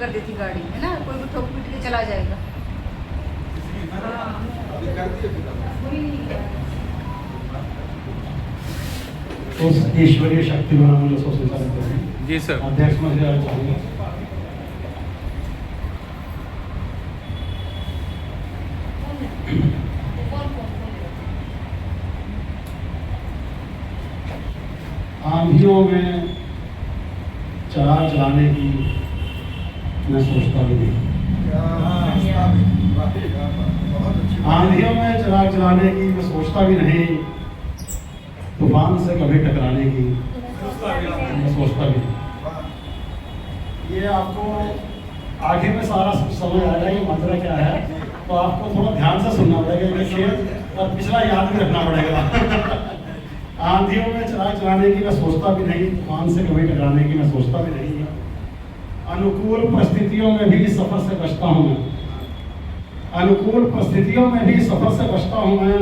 कर देती गाड़ी, है ना, कोई भी ठोक पीट के चला जाएगा। उस ईश्वरीय शक्ति बना मुझे संचालित करें। जी सर। अध्यक्ष महोदय चाहूँगा। आंधियों में चराग जलाने की मैं सोचता भी नहीं। आंधियों में चराग जलाने की मैं सोचता भी नहीं। तूफान से कभी टकराने की मैं सोचता भी नहीं। ये आपको आगे में सारा समझ आएगा ये मंत्र क्या है, तो आपको थोड़ा ध्यान से सुनना पड़ेगा, ये शेर और पिछला याद भी रखना पड़ेगा। आंधियों में चराग जलाने की मैं सोचता भी नहीं, तूफान से कभी टकराने की मैं सोचता भी नहीं। अनुकूल परिस्थितियों में भी सफर से बचता हूँ मैं। अनुकूल परिस्थितियों में भी सफर से बचता हूँ मैं।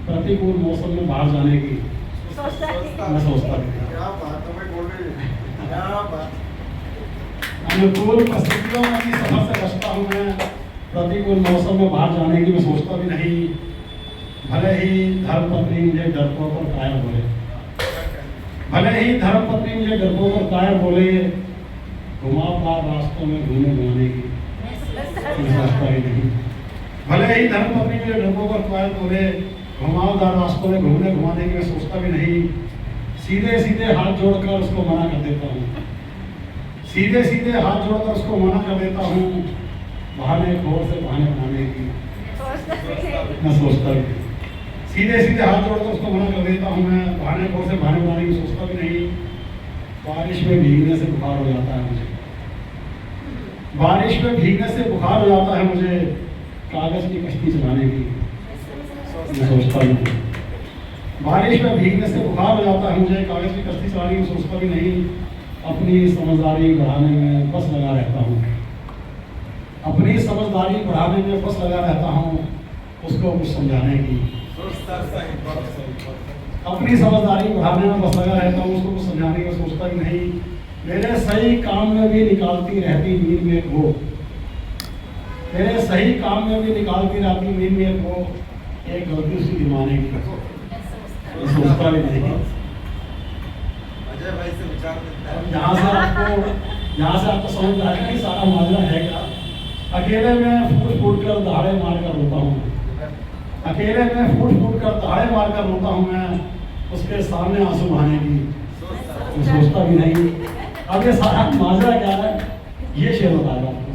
प्रतिकूल मौसम में बाहर जाने की मैं सोचता भी नहीं। अनुकूल परिस्थितियों में भी सफर से बचता हूँ मैं। प्रतिकूल मौसम में बाहर जाने की मैं सोचता भी नहीं। भले ही धर्मपत्नी मुझे डरपोक और कायर बोले, भले ही धर्मपत्नी मुझे डरपोक और कायर बोले, घुमावदार रास्तों में घूमने घुमाने की मैं सोचता ही नहीं। भले ही धर्मपत्नी मुझे डरपोक और कायर बोले, घुमावदार रास्तों में घूमने घुमाने की मैं सोचता भी नहीं। सीधे सीधे हाथ जोड़कर उसको मना कर देता हूँ। सीधे सीधे हाथ जोड़कर उसको मना कर देता हूँ। बहाने खोर से बहाने बनाने की मैं सोचता भी नहीं। सीधे सीधे हाथ जोड़कर उसको मना कर देता हूँ मैं। बहाने खोर से बहाने बनाने की सोचता भी नहीं। बारिश में भीगने से बुखार हो जाता है मुझे। बारिश में भीगने से बुखार हो जाता है मुझे। कागज की कश्ती चलाने की मैं सोचता भी नहीं। बारिश में भीगने से बुखार हो जाता है मुझे। कागज की कश्ती चलाने की सोचता भी नहीं। अपनी समझदारी बढ़ाने में बस लगा रहता हूँ। अपनी समझदारी बढ़ाने में बस लगा रहता हूँ। उसको कुछ समझाने की अपनी समझदारी बढ़ाने में बस लगा रहता हूँ। उसको कुछ समझाने का सोचता भी नहीं। मेरे सही काम में भी निकालती रहती नींद में एक वो। मेरे सही काम में भी निकालती रहती नींद में एक वो। एक गलती उसकी दिमाने की सोचता भी नहीं। यहाँ से आपको समझ आएगा कि सारा माजरा है क्या। अकेले में फूट फूट कर दहाड़े मार कर रोता हूँ। अकेले में फूट फूट कर दहाड़े मार कर रोता हूँ मैं। उसके सामने आंसू बहाने की मैं सोचता भी नहीं। अब ये सारा माजरा क्या है ये शेर बताएगा आपको।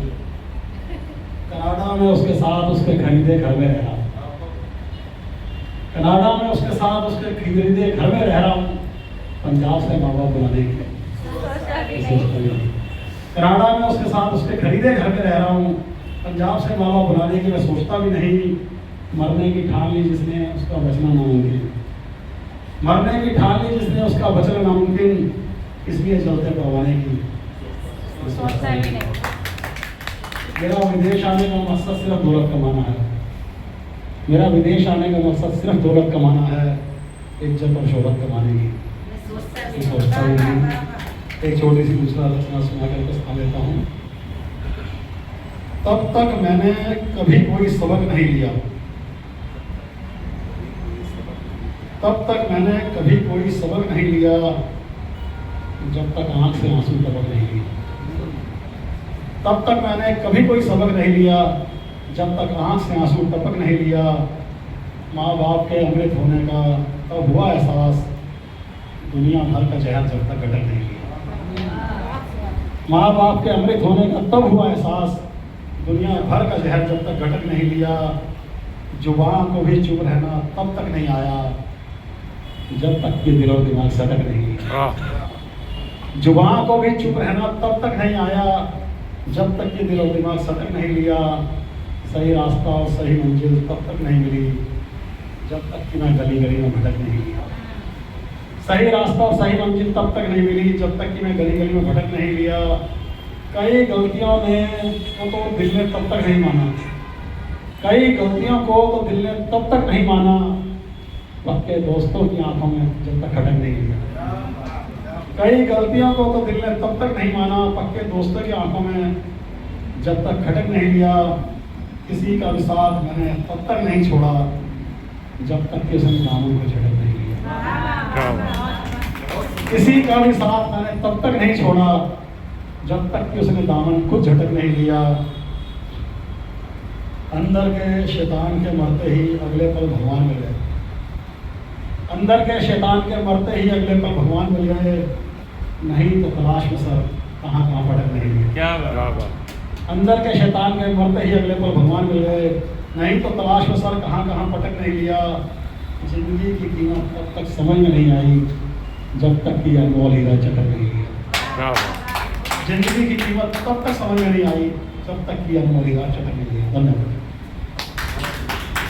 कनाडा में उसके साथ उसके खरीदे घर में रह रहा हूँ। कनाडा में उसके साथ उसके खरीदे घर में रह रहा हूँ। पंजाब से माँ बाप बुलाने की कनाडा में उसके साथ उसके खरीदे घर में रह रहा हूँ। पंजाब से माँ बाप बुलाने की मैं सोचता भी नहीं। मरने की ठान ली जिसने उसका बचना नामुमकिन। मरने की ठान ली जिसने उसका बचना नामुमकिन। इसलिए चलते परवाने की सोचता ही नहीं। मेरा विदेश आने का मकसद सिर्फ दौलत कमाना है। मेरा विदेश आने का मकसद सिर्फ दौलत कमाना है। इज्जत और शोहरत कमाने की सोचता ही नहीं। एक छोटी सी दूसरा रचना सुना करके स्थान लेता हूँ। तब तक मैंने कभी कोई सबक नहीं लिया। तब तक मैंने कभी कोई सबक नहीं लिया। जब तक आंख से आंसू टपक नहीं लिए। तब तक मैंने कभी कोई सबक नहीं लिया। जब तक आंख से आंसू टपक नहीं लिया। माँ बाप के अमृत होने का तब हुआ एहसास। दुनिया भर का जहर जब तक गटक नहीं लिया। माँ बाप के अमृत होने का तब हुआ एहसास। दुनिया भर का जहर जब तक गटक नहीं लिया। जुबान को भी चुप रहना तब तक नहीं आया जब तक कि दिल और दिमाग सटक नहीं लिया। जुबान को भी चुप रहना तब तक नहीं आया जब तक कि दिल और दिमाग सटक नहीं लिया। सही रास्ता और सही मंजिल तब तक नहीं मिली जब तक कि मैं गली गली में भटक नहीं लिया। सही रास्ता और सही मंजिल तब तक नहीं मिली जब तक कि मैं गली गली में भटक नहीं लिया। कई गलतियों ने तो दिल ने तब तक नहीं माना। कई गलतियों को तो दिल ने तब तक नहीं माना पक्के दोस्तों की आंखों में जब तक खटक नहीं लिया। कई गलतियों को तो दिल ने तब तक नहीं माना, पक्के दोस्तों की आंखों में जब तक खटक नहीं लिया। किसी का भी साथ मैंने तब तक नहीं छोड़ा जब तक कि उसने दामन को झटक नहीं लिया। किसी का भी साथ मैंने तब तक नहीं छोड़ा जब तक कि उसने दामन खुद झटक नहीं लिया। अंदर के शैतान के मरते ही अगले पल भगवान मिल गए। अंदर के शैतान के मरते ही अगले पल भगवान मिल गए। नहीं तो तलाश में सर कहाँ कहाँ भटक नहीं गए। क्या बात। अंदर के शैतान के मरते ही अगले पल भगवान मिल गए। नहीं तो तलाश में सर कहाँ कहाँ भटक नहीं लिया। जिंदगी की कीमत तब तक समझ में नहीं आई जब तक कि अनमोल हीरा चटक नहीं लिया। जिंदगी की कीमत तब तक समझ में नहीं आई जब तक कि अनमोल हीरा चटक नहीं लिया। धन्यवाद।